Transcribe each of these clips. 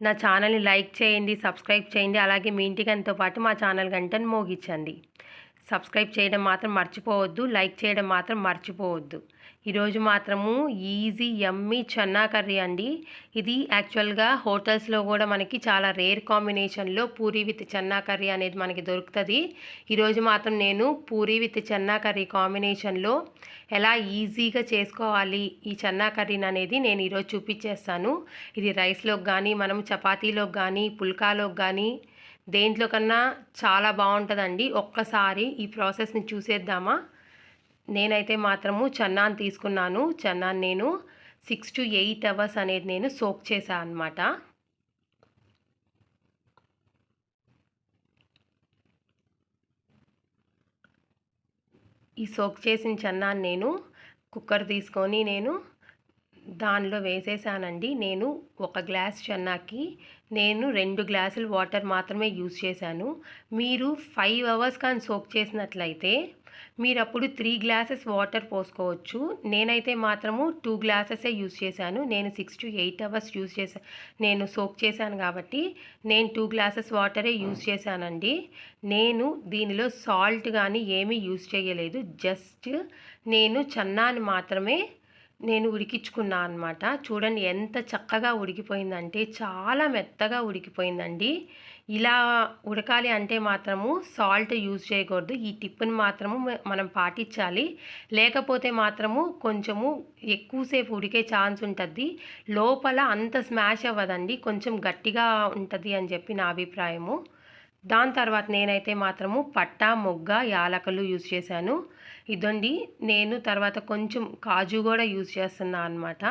నా ఛానల్ని లైక్ చేయండి, సబ్స్క్రైబ్ చేయండి. అలాగే మీ ఇంటి గంటతో పాటు మా ఛానల్ గంటను మోగించండి. సబ్స్క్రైబ్ చేయడం మాత్రం మర్చిపోవద్దు, లైక్ చేయడం మాత్రం మర్చిపోవద్దు. ఈరోజు మాత్రము ఈజీ యమ్మీ చన్నా కర్రీ అండి. ఇది యాక్చువల్గా హోటల్స్లో కూడా మనకి చాలా రేర్ కాంబినేషన్లో పూరీ విత్ చన్నా కర్రీ అనేది మనకి దొరుకుతుంది. ఈరోజు మాత్రం నేను పూరీ విత్ చన్నా కర్రీ కాంబినేషన్లో ఎలా ఈజీగా చేసుకోవాలి ఈ చన్నా కర్రీని అనేది నేను ఈరోజు చూపించేస్తాను. ఇది రైస్లోకి కానీ, మనం చపాతీలోకి కానీ, పుల్కాలోకి కానీ దేంట్లో కన్నా చాలా బాగుంటుందండి. ఒక్కసారి ఈ ప్రాసెస్ని చూసేద్దామా? నేనైతే మాత్రము చన్నాని తీసుకున్నాను. చన్నాని నేను 6 to 8 అవర్స్ అనేది నేను సోక్ చేశాను అనమాట. ఈ సోక్ చేసిన చన్నాని నేను కుక్కర్ తీసుకొని దానిలో వేసేసానండి. నేను 1 గ్లాస్ చన్నాకి నేను 2 గ్లాసులు వాటర్ మాత్రమే యూజ్ చేశాను. మీరు 5 అవర్స్ కానీ సోక్ చేసినట్లయితే మీరు అప్పుడు 3 గ్లాసెస్ వాటర్ పోసుకోవచ్చు. నేనైతే మాత్రము 2 గ్లాసెసే యూజ్ చేశాను. నేను 6 to 8 అవర్స్ నేను సోక్ చేశాను కాబట్టి నేను 2 గ్లాసెస్ వాటరే యూజ్ చేశానండి. నేను దీనిలో సాల్ట్ కానీ ఏమీ యూజ్ చేయలేదు. జస్ట్ నేను చన్నాని మాత్రమే ఉడికించుకున్నా అనమాట. చూడండి ఎంత చక్కగా ఉడికిపోయిందంటే, చాలా మెత్తగా ఉడికిపోయిందండి. ఇలా ఉడకాలి అంటే మాత్రము సాల్ట్ యూజ్ చేయకూడదు. ఈ టిప్ని మాత్రము మనం పాటించాలి. లేకపోతే మాత్రము కొంచెము ఎక్కువసేపు ఉడికే ఛాన్స్ ఉంటుంది. లోపల అంత స్మాష్ అవ్వదండి, కొంచెం గట్టిగా ఉంటుంది అని చెప్పి నా అభిప్రాయము. దాని తర్వాత నేనైతే మాత్రము పట్టా, మొగ్గ, యాలకులు యూజ్ చేశాను. ఇదండి. నేను తర్వాత కొంచెం కాజు కూడా యూజ్ చేస్తున్నా అనమాట.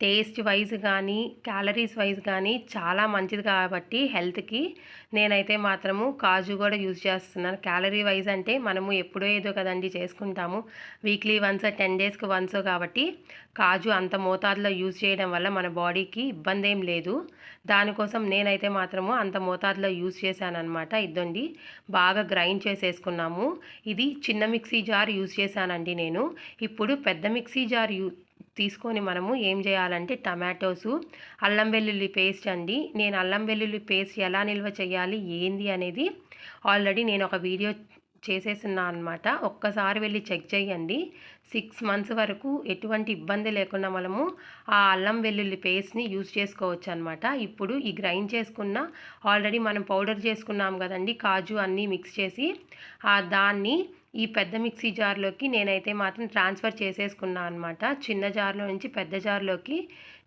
టేస్ట్ వైజ్ కానీ, క్యాలరీస్ వైజ్ కానీ చాలా మంచిది కాబట్టి హెల్త్కి నేనైతే మాత్రము కాజు కూడా యూజ్ చేస్తున్నాను. క్యాలరీ వైజ్ అంటే మనము ఎప్పుడో ఏదో కదండి చేసుకుంటాము, వీక్లీ వన్స్, 10 డేస్కి వన్స్ కాబట్టి కాజు అంత మోతాదులో యూజ్ చేయడం వల్ల మన బాడీకి ఇబ్బంది ఏం లేదు. దానికోసం నేనైతే మాత్రము అంత మోతాదులో యూజ్ చేశాను అనమాట. ఇదండి, బాగా గ్రైండ్ చేసేసుకున్నాము. ఇది చిన్న మిక్సీ జార్ యూజ్ చేశానండి నేను. ఇప్పుడు పెద్ద మిక్సీ జార్ తీసుకొని మనము ఏం చేయాలంటే టమాటోసు, అల్లం వెల్లుల్లి పేస్ట్ అండి. నేను అల్లం వెల్లుల్లి పేస్ట్ ఎలా నిల్వ చేయాలి ఏంది అనేది ఆల్రెడీ నేను ఒక వీడియో చేసేస్తున్నా అనమాట. ఒక్కసారి వెళ్ళి చెక్ చేయండి. 6 మంత్స్ వరకు ఎటువంటి ఇబ్బంది లేకుండా మనము ఆ అల్లం వెల్లుల్లి పేస్ట్ని యూజ్ చేసుకోవచ్చు అనమాట. ఇప్పుడు ఈ గ్రైండ్ చేసుకున్న ఆల్రెడీ మనం పౌడర్ చేసుకున్నాం కదండి, కాజు అన్నీ మిక్స్ చేసి దాన్ని ఈ పెద్ద మిక్సీ జార్లోకి నేనైతే మాత్రం ట్రాన్స్ఫర్ చేసేసుకున్నా అనమాట. చిన్న జార్లో నుంచి పెద్ద జార్లోకి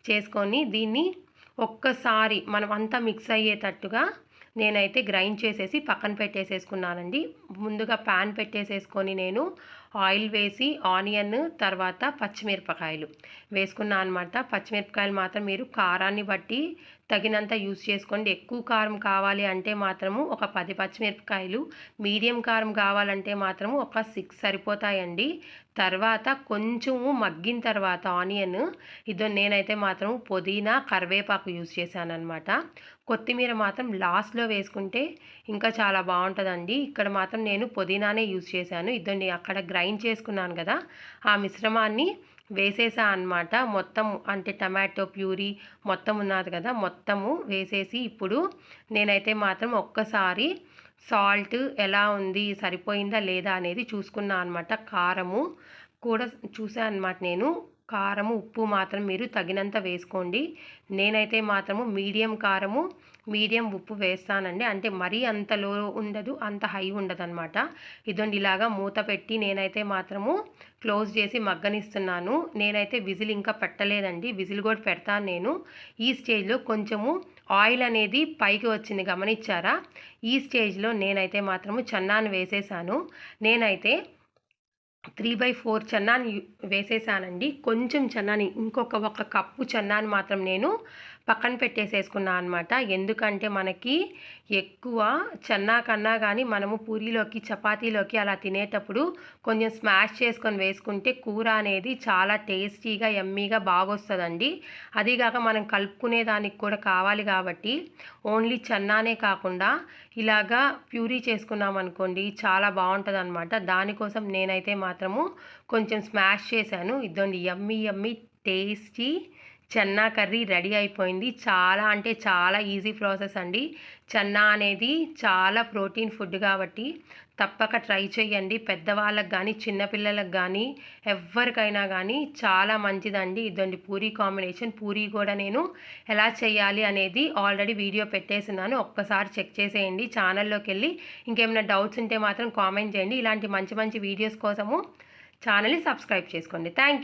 చేసుకొని దీన్ని ఒక్కసారి మనం అంతా మిక్స్ అయ్యేటట్టుగా నేనైతే గ్రైండ్ చేసేసి పక్కన పెట్టేసేసుకున్నానండి. ముందుగా ప్యాన్ పెట్టేసేసుకొని నేను ఆయిల్ వేసి ఆనియన్, తర్వాత పచ్చిమిరపకాయలు వేసుకున్నా అనమాట. పచ్చిమిరపకాయలు మాత్రం మీరు కారాన్ని బట్టి తగినంత యూజ్ చేసుకోండి. ఎక్కువ కారం కావాలి అంటే మాత్రము ఒక 10 పచ్చిమిరపకాయలు, మీడియం కారం కావాలంటే మాత్రము ఒక 6 సరిపోతాయండి. తర్వాత కొంచెము మగ్గిన తర్వాత ఆనియన్, నేనైతే మాత్రం పుదీనా, కరివేపాకు యూజ్ చేశానమాట. కొత్తిమీర మాత్రం లాస్ట్లో వేసుకుంటే ఇంకా చాలా బాగుంటుందండి. ఇక్కడ మాత్రం నేను పుదీనానే యూజ్ చేశాను. ఇదండి, అక్కడ గ్రైండ్ చేసుకున్నాను కదా, ఆ మిశ్రమాన్ని వేసేసా అనమాట. మొత్తం అంటే టమాటో ప్యూరీ మొత్తం ఉన్నది కదా, మొత్తము వేసేసి ఇప్పుడు నేనైతే మాత్రం ఒక్కసారి సాల్ట్ ఎలా ఉంది, సరిపోయిందా లేదా అనేది చూసుకున్నా అనమాట. కారము కూడా చూసాను అనమాట నేను. కారము, ఉప్పు మాత్రం మీరు తగినంత వేసుకోండి. నేనైతే మాత్రము మీడియం కారము, మీడియం ఉప్పు వేస్తానండి. అంటే మరీ అంత లో ఉండదు, అంత హై ఉండదు అనమాట. ఇదండి, ఇలాగా మూత పెట్టి నేనైతే మాత్రము క్లోజ్ చేసి మగ్గనిస్తున్నాను. నేనైతే విజిల్ ఇంకా పెట్టలేదండి, విజిల్ కూడా పెడతాను నేను. ఈ స్టేజ్లో కొంచెము ఆయిల్ అనేది పైకి వచ్చింది, గమనించారా? ఈ స్టేజ్లో నేనైతే మాత్రము చన్నాను వేసేసాను. నేనైతే 3/4 చన్నాని వేసేసానండి. కొంచెం చన్నాని, ఇంకొక 1 కప్పు చన్నాని మాత్రం నేను పక్కన పెట్టేసేసుకున్నా అనమాట. ఎందుకంటే మనకి ఎక్కువ చన్నా కన్నా కానీ మనము పూరీలోకి, చపాతీలోకి అలా తినేటప్పుడు కొంచెం స్మాష్ చేసుకొని వేసుకుంటే కూర అనేది చాలా టేస్టీగా, యమ్మీగా బాగొస్తుందండి. అదీగాక మనం కలుపుకునే దానికి కూడా కావాలి కాబట్టి ఓన్లీ చన్నానే కాకుండా ఇలాగా ప్యూరీ చేసుకున్నాం అనుకోండి, చాలా బాగుంటుంది అనమాట. దానికోసం నేనైతే మాత్రము కొంచెం స్మాష్ చేశాను. ఇదండి, yummy yummy tasty chana curry ready అయిపోయింది. చాలా అంటే చాలా ఈజీ ప్రాసెస్ అండి. చెన్నా అనేది చాలా ప్రోటీన్ ఫుడ్ కాబట్టి తప్పక ట్రై చేయండి. పెద్దవాళ్ళకి కానీ చిన్నపిల్లలకు కానీ ఎవ్వరికైనా కానీ చాలా మంచిదండి. ఇదండి పూరీ కాంబినేషన్. పూరీ కూడా నేను ఎలా చేయాలి అనేది ఆల్రెడీ వీడియో పెట్టేస్తున్నాను. ఒక్కసారి చెక్ చేసేయండి ఛానల్లోకి వెళ్ళి. ఇంకేమైనా డౌట్స్ ఉంటే మాత్రం కామెంట్ చేయండి. ఇలాంటి మంచి మంచి వీడియోస్ కోసము ఛానల్ని సబ్స్క్రైబ్ చేసుకోండి. Thank you.